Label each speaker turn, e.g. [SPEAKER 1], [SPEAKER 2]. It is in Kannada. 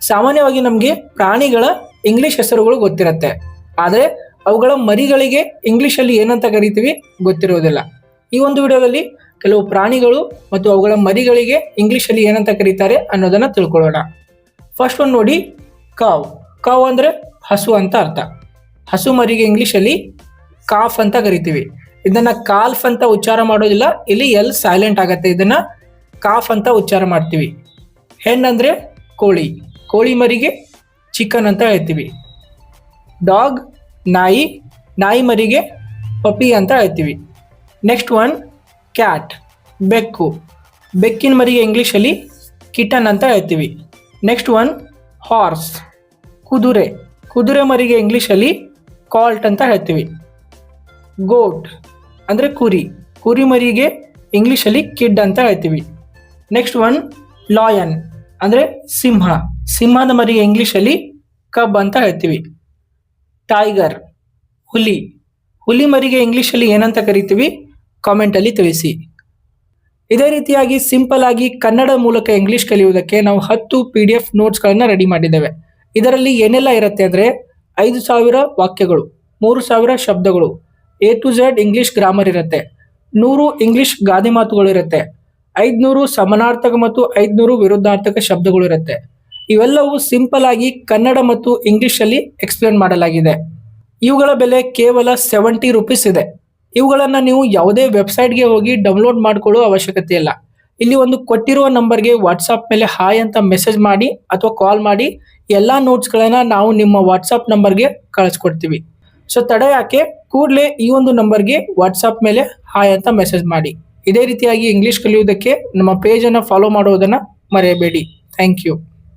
[SPEAKER 1] ಸಾಮಾನ್ಯವಾಗಿ ನಮಗೆ ಪ್ರಾಣಿಗಳ ಇಂಗ್ಲಿಷ್ ಹೆಸರುಗಳು ಗೊತ್ತಿರುತ್ತೆ, ಆದರೆ ಅವುಗಳ ಮರಿಗಳಿಗೆ ಇಂಗ್ಲಿಷಲ್ಲಿ ಏನಂತ ಕರಿತೀವಿ ಗೊತ್ತಿರೋದಿಲ್ಲ. ಈ ಒಂದು ವಿಡಿಯೋದಲ್ಲಿ ಕೆಲವು ಪ್ರಾಣಿಗಳು ಮತ್ತು ಅವುಗಳ ಮರಿಗಳಿಗೆ ಇಂಗ್ಲಿಷಲ್ಲಿ ಏನಂತ ಕರೀತಾರೆ ಅನ್ನೋದನ್ನ ತಿಳ್ಕೊಳ್ಳೋಣ. ಫಸ್ಟ್ ಒಂದು ನೋಡಿ, ಕಾವ್. ಕಾವ್ ಅಂದರೆ ಹಸು ಅಂತ ಅರ್ಥ. ಹಸು ಮರಿಗೆ ಇಂಗ್ಲಿಷಲ್ಲಿ ಕಾಫ್ ಅಂತ ಕರಿತೀವಿ. ಇದನ್ನ ಕಾಲ್ಫ್ ಅಂತ ಉಚ್ಚಾರ ಮಾಡೋದಿಲ್ಲ, ಇಲ್ಲಿ ಎಲ್ ಸೈಲೆಂಟ್ ಆಗತ್ತೆ, ಇದನ್ನ ಕಾಫ್ ಅಂತ ಉಚ್ಚಾರ ಮಾಡ್ತೀವಿ. ಹೆಣ್ಣಂದ್ರೆ ಕೋಳಿ, ಕೋಳಿ ಮರಿಗೆ ಚಿಕನ್ ಅಂತ ಹೇಳ್ತೀವಿ. ಡಾಗ್ ನಾಯಿ, ನಾಯಿ ಮರಿಗೆ ಪಪಿ ಅಂತ ಹೇಳ್ತೀವಿ. ನೆಕ್ಸ್ಟ್ ಒನ್ ಕ್ಯಾಟ್, ಬೆಕ್ಕು, ಬೆಕ್ಕಿನ ಮರಿಗೆ ಇಂಗ್ಲೀಷಲ್ಲಿ ಕಿಟನ್ ಅಂತ ಹೇಳ್ತೀವಿ. ನೆಕ್ಸ್ಟ್ ಒನ್ ಹಾರ್ಸ್, ಕುದುರೆ, ಕುದುರೆ ಮರಿಗೆ ಇಂಗ್ಲೀಷಲ್ಲಿ ಕಾಲ್ಟ್ ಅಂತ ಹೇಳ್ತೀವಿ. ಗೋಟ್ ಅಂದರೆ ಕುರಿ, ಕುರಿ ಮರಿಗೆ ಇಂಗ್ಲೀಷಲ್ಲಿ ಕಿಡ್ ಅಂತ ಹೇಳ್ತೀವಿ. ನೆಕ್ಸ್ಟ್ ಒನ್ ಲಾಯನ್ ಅಂದರೆ ಸಿಂಹ, ಸಿಂಹದ ಮರಿಗೆ ಇಂಗ್ಲೀಷಲ್ಲಿ ಕಬ್ ಅಂತ ಹೇಳ್ತೀವಿ. ಟೈಗರ್ ಹುಲಿ, ಹುಲಿ ಮರಿಗೆ ಇಂಗ್ಲೀಷಲ್ಲಿ ಏನಂತ ಕರಿತೀವಿ ಕಾಮೆಂಟಲ್ಲಿ ತಿಳಿಸಿ. ಇದೇ ರೀತಿಯಾಗಿ ಸಿಂಪಲ್ ಆಗಿ ಕನ್ನಡ ಮೂಲಕ ಇಂಗ್ಲಿಷ್ ಕಲಿಯುವುದಕ್ಕೆ ನಾವು 10 PDF ನೋಟ್ಸ್ಗಳನ್ನು ರೆಡಿ ಮಾಡಿದ್ದೇವೆ. ಇದರಲ್ಲಿ ಏನೆಲ್ಲ ಇರುತ್ತೆ ಅಂದರೆ 5000 ವಾಕ್ಯಗಳು, 3000 ಶಬ್ದಗಳು, A to Z English grammar ಇರುತ್ತೆ, 100 ಇಂಗ್ಲಿಷ್ ಗಾದೆ ಮಾತುಗಳು ಇರುತ್ತೆ, 500 ಸಮಾನಾರ್ಥಕ ಮತ್ತು 500 ವಿರುದ್ಧಾರ್ಥಕ ಶಬ್ದಗಳು ಇರುತ್ತೆ. ಇವೆಲ್ಲವೂ ಸಿಂಪಲ್ ಆಗಿ ಕನ್ನಡ ಮತ್ತು ಇಂಗ್ಲಿಷಲ್ಲಿ ಎಕ್ಸ್ಪ್ಲೇನ್ ಮಾಡಲಾಗಿದೆ. ಇವುಗಳ ಬೆಲೆ ಕೇವಲ 70 ರೂಪೀಸ್ ಇದೆ. ಇವುಗಳನ್ನು ನೀವು ಯಾವುದೇ ವೆಬ್ಸೈಟ್ಗೆ ಹೋಗಿ ಡೌನ್ಲೋಡ್ ಮಾಡಿಕೊಳ್ಳುವ ಅವಶ್ಯಕತೆ ಇಲ್ಲ. ಇಲ್ಲಿ ಒಂದು ಕೊಟ್ಟಿರುವ ನಂಬರ್ಗೆ ವಾಟ್ಸಾಪ್ ಮೇಲೆ ಹಾಯ್ ಅಂತ ಮೆಸೇಜ್ ಮಾಡಿ ಅಥವಾ ಕಾಲ್ ಮಾಡಿ ಎಲ್ಲ ನೋಟ್ಸ್ಗಳನ್ನು ನಾವು ನಿಮ್ಮ ವಾಟ್ಸಾಪ್ ನಂಬರ್ಗೆ ಕಳಿಸ್ಕೊಡ್ತೀವಿ. ಸೊ ತಡ ಯಾಕೆ, ಕೂಡಲೇ ಈ ಒಂದು ನಂಬರ್ಗೆ ವಾಟ್ಸಾಪ್ ಮೇಲೆ ಹಾಯ್ ಅಂತ ಮೆಸೇಜ್ ಮಾಡಿ. ಇದೇ ರೀತಿಯಾಗಿ ಇಂಗ್ಲಿಷ್ ಕಲಿಯುವುದಕ್ಕೆ ನಮ್ಮ ಪೇಜನ್ನು ಫಾಲೋ ಮಾಡುವುದನ್ನು ಮರೆಯಬೇಡಿ. Thank you.